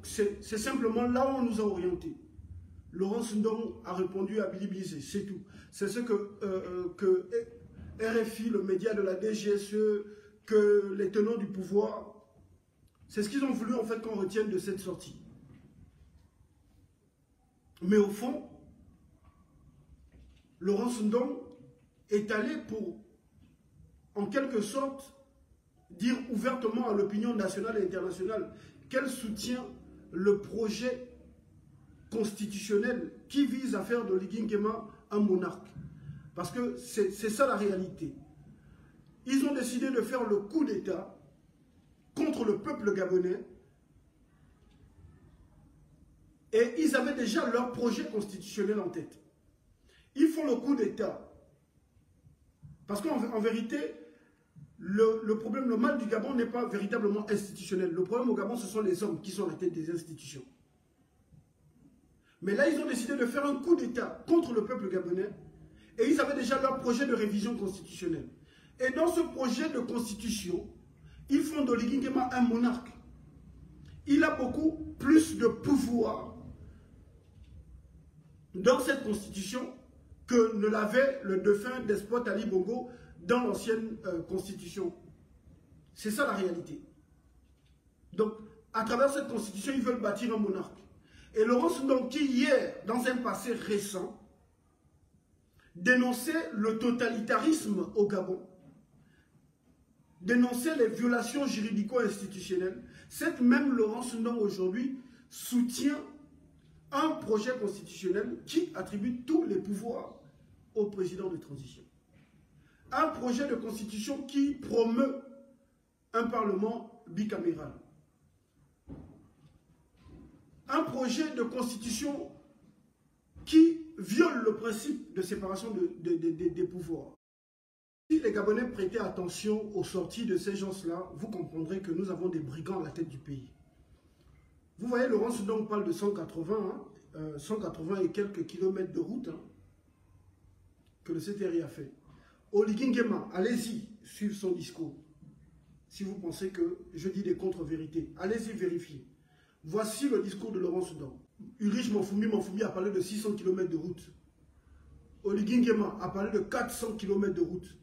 C'est simplement là où on nous a orientés. Laurence Ndong a répondu à Billy Blizé, c'est tout. C'est ce que RFI, le média de la DGSE, que les tenants du pouvoir, c'est ce qu'ils ont voulu en fait qu'on retienne de cette sortie. Mais au fond, Laurence Ndong est allé pour, en quelque sorte, dire ouvertement à l'opinion nationale et internationale qu'elle soutient le projet constitutionnel qui vise à faire de Oligui Nguema un monarque. Parce que c'est ça la réalité. Ils ont décidé de faire le coup d'État contre le peuple gabonais et ils avaient déjà leur projet constitutionnel en tête. Ils font le coup d'État parce qu'en vérité, le problème, le mal du Gabon n'est pas véritablement institutionnel. Le problème au Gabon, ce sont les hommes qui sont à la tête des institutions. Mais là, ils ont décidé de faire un coup d'État contre le peuple gabonais et ils avaient déjà leur projet de révision constitutionnelle. Et dans ce projet de constitution, ils font d'Oligui Nguema un monarque. Il a beaucoup plus de pouvoir dans cette constitution que ne l'avait le défunt despote Ali Bongo dans l'ancienne constitution. C'est ça la réalité. Donc, à travers cette constitution, ils veulent bâtir un monarque. Et Laurence Ndong, qui hier, dans un passé récent, dénonçait le totalitarisme au Gabon, dénonçait les violations juridico-institutionnelles, cette même Laurence Ndong aujourd'hui soutient un projet constitutionnel qui attribue tous les pouvoirs au président de transition. Un projet de constitution qui promeut un parlement bicaméral. Un projet de constitution qui viole le principe de séparation des pouvoirs. Si les Gabonais prêtaient attention aux sorties de ces gens-là, vous comprendrez que nous avons des brigands à la tête du pays. Vous voyez, Laurence Ndong parle de 180 et quelques kilomètres de route que le CTRI a fait. Oligui Nguema, allez-y suivre son discours. Si vous pensez que je dis des contre-vérités, allez-y vérifier. Voici le discours de Laurence Ndong. Ulrich Mafumbi a parlé de 600 km de route. Oligui Nguema a parlé de 400 km de route.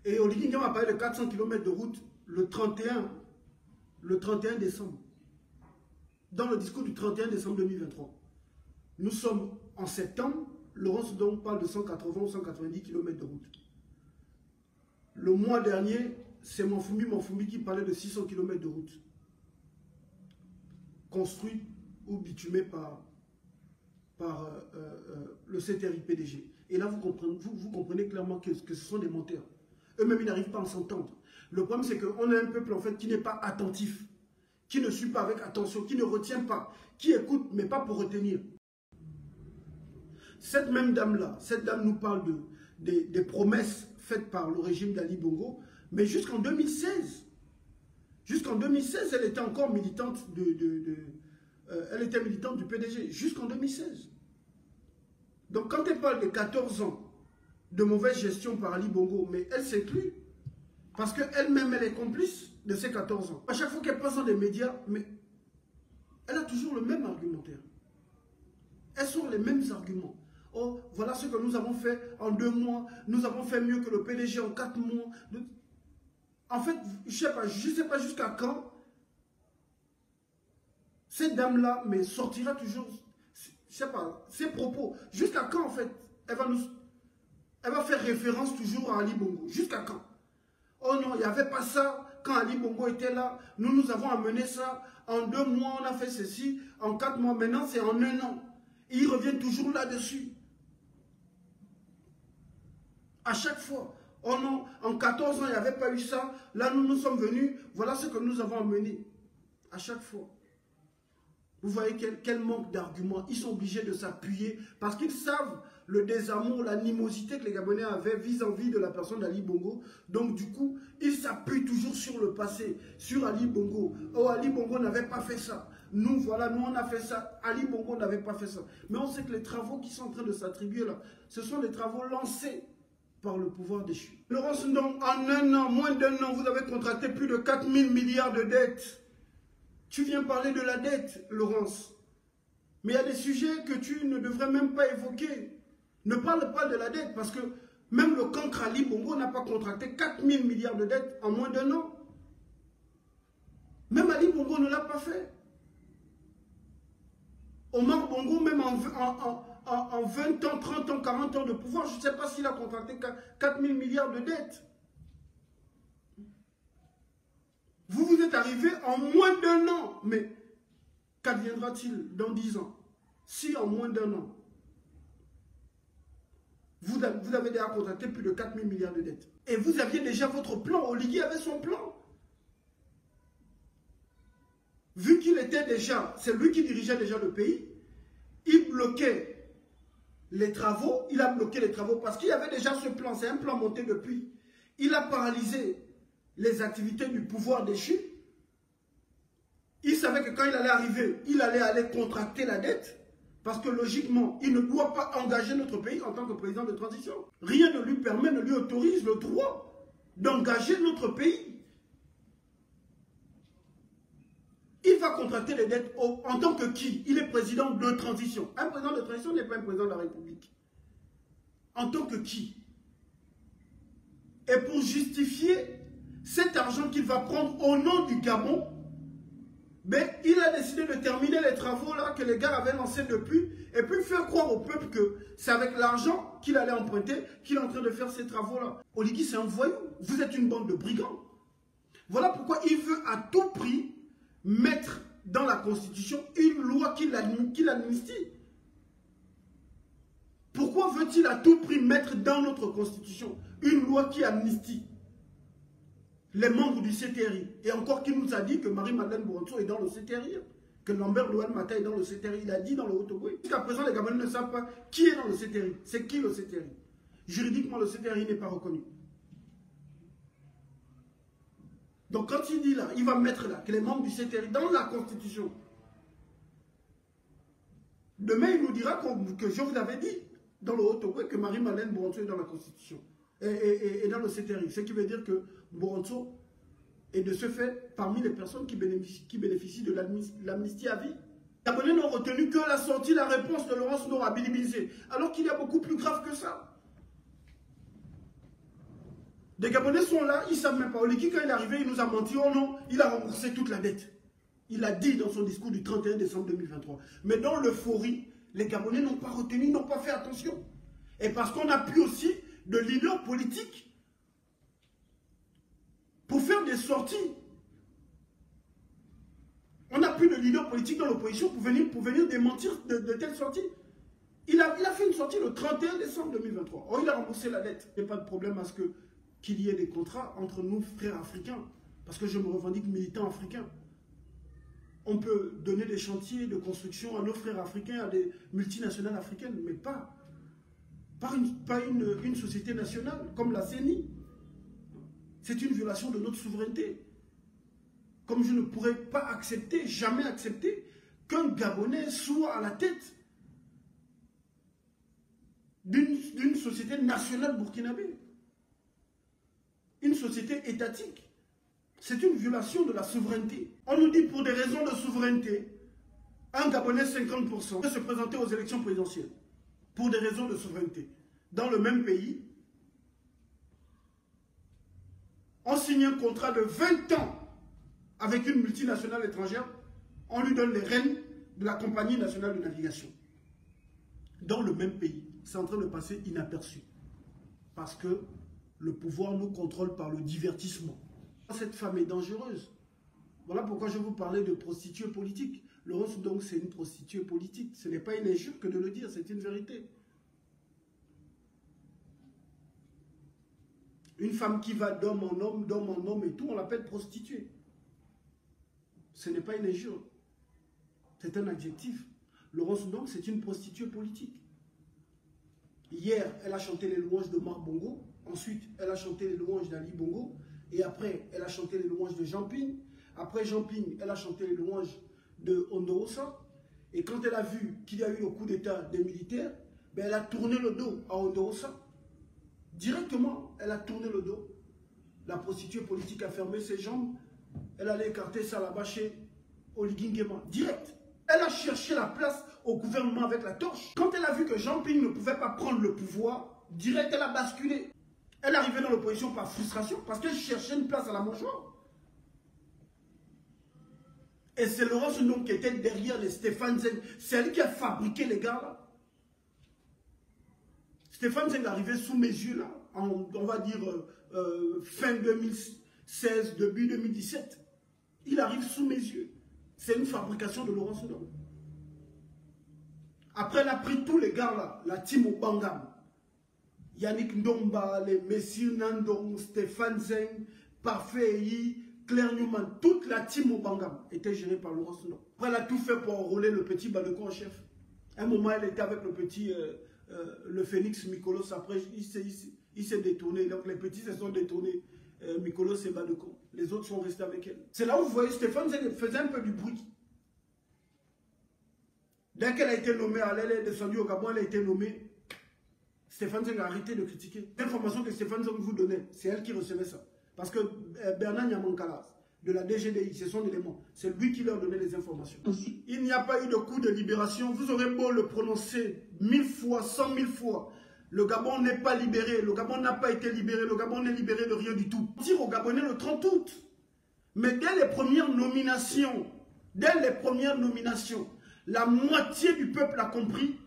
Et Oligui Nguema a parlé de 400 km de route le 31 décembre. Dans le discours du 31 décembre 2023. Nous sommes en septembre. Laurence Ndong parle de 180 ou 190 km de route. Le mois dernier, c'est Mafumbi qui parlait de 600 km de route. Construite ou bitumée par le CTRI-PDG. Et là, vous comprenez clairement que ce sont des menteurs. Eux-mêmes, ils n'arrivent pas à s'entendre. Le problème, c'est qu'on a un peuple, en fait, qui n'est pas attentif, qui ne suit pas avec attention, qui ne retient pas, qui écoute, mais pas pour retenir. Cette même dame-là, cette dame nous parle des promesses faites par le régime d'Ali Bongo, mais jusqu'en 2016. Jusqu'en 2016, elle était encore militante elle était militante du PDG, jusqu'en 2016. Donc quand elle parle de 14 ans de mauvaise gestion par Ali Bongo, mais elle s'exclut, parce qu'elle-même, elle est complice de ces 14 ans. À chaque fois qu'elle passe dans les médias, mais elle a toujours le même argumentaire. Elles sont les mêmes arguments. Oh, voilà ce que nous avons fait en 2 mois, nous avons fait mieux que le PDG en 4 mois. En fait, je ne sais pas jusqu'à quand cette dame-là sortira toujours, je sais pas, ses propos. Jusqu'à quand, en fait, elle va faire référence toujours à Ali Bongo. Jusqu'à quand? Oh non, il n'y avait pas ça quand Ali Bongo était là. Nous avons amené ça. En 2 mois, on a fait ceci. En 4 mois, maintenant, c'est en 1 an. Et ils reviennent toujours là-dessus. À chaque fois. Oh non, en 14 ans, il n'y avait pas eu ça. Là, nous sommes venus. Voilà ce que nous avons amené. À chaque fois. Vous voyez quel manque d'arguments. Ils sont obligés de s'appuyer parce qu'ils savent le désamour, l'animosité que les Gabonais avaient vis-à-vis de la personne d'Ali Bongo. Donc, du coup, ils s'appuient toujours sur le passé, sur Ali Bongo. Oh, Ali Bongo n'avait pas fait ça. Nous, voilà, nous, on a fait ça. Ali Bongo n'avait pas fait ça. Mais on sait que les travaux qui sont en train de s'attribuer là, ce sont des travaux lancés par le pouvoir déchu. Laurence Ndong, en 1 an, moins d'1 an, vous avez contracté plus de 4 000 milliards de dettes. Tu viens parler de la dette, Laurence. Mais il y a des sujets que tu ne devrais même pas évoquer. Ne parle pas de la dette parce que même le cancre Ali Bongo n'a pas contracté 4 000 milliards de dettes en moins d'1 an. Même Ali Bongo ne l'a pas fait. Omar Bongo, même en 20 ans, 30 ans, 40 ans de pouvoir, je ne sais pas s'il a contracté 4 000 milliards de dettes. Vous êtes arrivé en moins d'1 an. Mais qu'adviendra-t-il dans 10 ans? Si en moins d'1 an, vous avez déjà contracté plus de 4 000 milliards de dettes. Et vous aviez déjà votre plan. Oligui avait son plan. Vu qu'il était déjà, c'est lui qui dirigeait déjà le pays, il bloquait les travaux. Il a bloqué les travaux parce qu'il y avait déjà ce plan. C'est un plan monté depuis. Il a paralysé les activités du pouvoir déchu. Il savait que quand il allait arriver, il allait aller contracter la dette. Parce que logiquement, il ne doit pas engager notre pays en tant que président de transition. Rien ne lui permet, ne lui autorise le droit d'engager notre pays. Il va contracter les dettes en tant que qui? Il est président de transition. Un président de transition n'est pas un président de la République. En tant que qui? Et pour justifier cet argent qu'il va prendre au nom du Gabon, mais il a décidé de terminer les travaux là que les gars avaient lancés depuis et puis faire croire au peuple que c'est avec l'argent qu'il allait emprunter qu'il est en train de faire ces travaux là. Oligui, c'est un voyou. Vous êtes une bande de brigands. Voilà pourquoi il veut à tout prix mettre dans la Constitution une loi qui l'amnistie. Pourquoi veut-il à tout prix mettre dans notre Constitution une loi qui amnistie les membres du CTRI? Et encore qu'il nous a dit que Marie-Madeleine Bourantso est dans le CTRI, que Lambert Louane Mata est dans le CTRI. Il a dit dans le Haut-Ogooué. Jusqu'à présent, les Gabonais ne savent pas qui est dans le CTRI. C'est qui le CTRI? Juridiquement, le CTRI n'est pas reconnu. Donc quand il dit là, il va mettre là, que les membres du CTRI dans la Constitution. Demain, il nous dira que je vous avais dit dans le Haut-Ogooué que Marie-Madeleine Bourantso est dans la Constitution. Et dans le CTRI. Ce qui veut dire que Bourantso est de ce fait parmi les personnes qui bénéficient de l'amnistie à vie. Les Gabonais n'ont retenu que la sortie, la réponse de Laurence Nora Bilibizé, alors qu'il y a beaucoup plus grave que ça. Des Gabonais sont là, ils ne savent même pas. Oligui, quand il est arrivé, il nous a menti. Oh non, il a remboursé toute la dette. Il a dit dans son discours du 31 décembre 2023. Mais dans l'euphorie, les Gabonais n'ont pas retenu, n'ont pas fait attention. Et parce qu'on a plus aussi de leaders politiques pour faire des sorties. On n'a plus de leaders politiques dans l'opposition pour venir démentir de telles sorties. Il a fait une sortie le 31 décembre 2023. Oh, il a remboursé la dette. Il n'y a pas de problème à ce qu'il y ait des contrats entre nous, frères africains. Parce que je me revendique militant africain. On peut donner des chantiers de construction à nos frères africains, à des multinationales africaines, mais pas une société nationale comme la CENI. C'est une violation de notre souveraineté. Comme je ne pourrais pas accepter, jamais accepter, qu'un Gabonais soit à la tête d'une société nationale burkinabé. Une société étatique. C'est une violation de la souveraineté. On nous dit pour des raisons de souveraineté, un Gabonais 50% peut se présenter aux élections présidentielles. Pour des raisons de souveraineté. Dans le même pays, on signe un contrat de 20 ans avec une multinationale étrangère, on lui donne les rênes de la compagnie nationale de navigation. Dans le même pays, c'est en train de passer inaperçu. Parce que le pouvoir nous contrôle par le divertissement. Cette femme est dangereuse. Voilà pourquoi je vous parlais de prostituée politique. Laurence, donc, c'est une prostituée politique. Ce n'est pas une injure que de le dire, c'est une vérité. Une femme qui va d'homme en homme et tout, on l'appelle prostituée. Ce n'est pas une injure. C'est un adjectif. Laurence donc, c'est une prostituée politique. Hier, elle a chanté les louanges de Marc Bongo. Ensuite, elle a chanté les louanges d'Ali Bongo. Et après, elle a chanté les louanges de Jean Ping. Après Jean Ping, elle a chanté les louanges de Ondorosa. Et quand elle a vu qu'il y a eu le coup d'état des militaires, ben elle a tourné le dos à Ondorosa. Directement, elle a tourné le dos. La prostituée politique a fermé ses jambes. Elle allait écarter ça là-bas chez Oligui Nguema, direct. Elle a cherché la place au gouvernement avec la torche. Quand elle a vu que Jean Ping ne pouvait pas prendre le pouvoir, direct, elle a basculé. Elle est arrivée dans l'opposition par frustration parce qu'elle cherchait une place à la mâchoire. Et c'est Laurence Ndong qui était derrière les Stéphane Zeng. C'est elle qui a fabriqué les gars là. Stéphane Zeng est arrivé sous mes yeux là, on va dire fin 2016, début 2017. Il arrive sous mes yeux. C'est une fabrication de Laurence Ndong. Après, elle a pris tous les gars là, la team Obangam. Yannick Ndomba, les Messieurs Nandong, Stéphane Zeng, Parfait Eyi, Claire Newman, toute la team Obangam était gérée par Laurence Ndong. Après, elle a tout fait pour enrôler le petit Baleko en chef. À un moment, elle était avec le petit, le Phoenix Mikolos. Après, il s'est détourné. Donc, les petits se sont détournés. Mikolos et Baleko. Les autres sont restés avec elle. C'est là où vous voyez Stéphane Zeng faisait un peu du bruit. Dès qu'elle a été nommée, elle est descendue au Gabon, elle a été nommée. Stéphane Zeng a arrêté de critiquer. L'information que Stéphane Zeng vous donnait, c'est elle qui recevait ça. Parce que Bernard Nyamankala, de la DGDI, c'est son élément. C'est lui qui leur donnait les informations. Aussi. Il n'y a pas eu de coup de libération. Vous aurez beau le prononcer 1000 fois, 100 000 fois. Le Gabon n'est pas libéré. Le Gabon n'a pas été libéré. Le Gabon n'est libéré de rien du tout. On tire au Gabonais le 30 août. Mais dès les premières nominations, la moitié du peuple a compris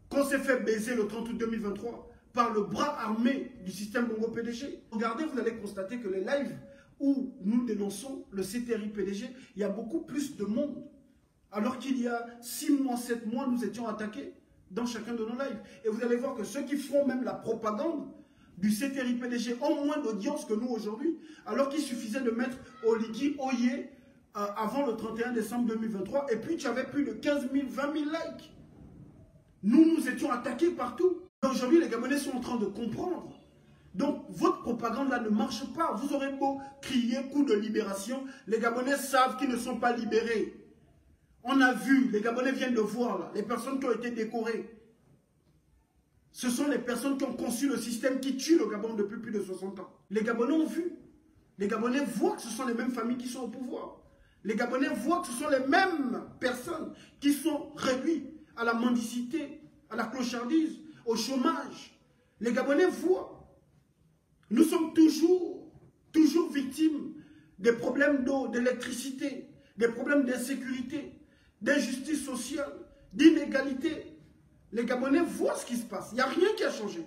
qu'on s'est fait baiser le 30 août 2023 par le bras armé du système Bongo PDG. Regardez, vous allez constater que les lives où nous dénonçons le CTRI PDG, il y a beaucoup plus de monde. Alors qu'il y a 6 mois, 7 mois, nous étions attaqués dans chacun de nos lives. Et vous allez voir que ceux qui font même la propagande du CTRI PDG ont moins d'audience que nous aujourd'hui. Alors qu'il suffisait de mettre Oligui Oye avant le 31 décembre 2023. Et puis tu avais plus de 15 000, 20 000 likes. Nous étions attaqués partout. Aujourd'hui, les Gabonais sont en train de comprendre. Donc, votre propagande là ne marche pas. Vous aurez beau crier coup de libération, les Gabonais savent qu'ils ne sont pas libérés. On a vu, les Gabonais viennent de voir là, les personnes qui ont été décorées. Ce sont les personnes qui ont conçu le système qui tue le Gabon depuis plus de 60 ans. Les Gabonais ont vu. Les Gabonais voient que ce sont les mêmes familles qui sont au pouvoir. Les Gabonais voient que ce sont les mêmes personnes qui sont réduites à la mendicité, à la clochardise, au chômage. Les Gabonais voient. Nous sommes toujours victimes des problèmes d'eau, d'électricité, des problèmes d'insécurité, d'injustice sociale, d'inégalité. Les Gabonais voient ce qui se passe. Il n'y a rien qui a changé.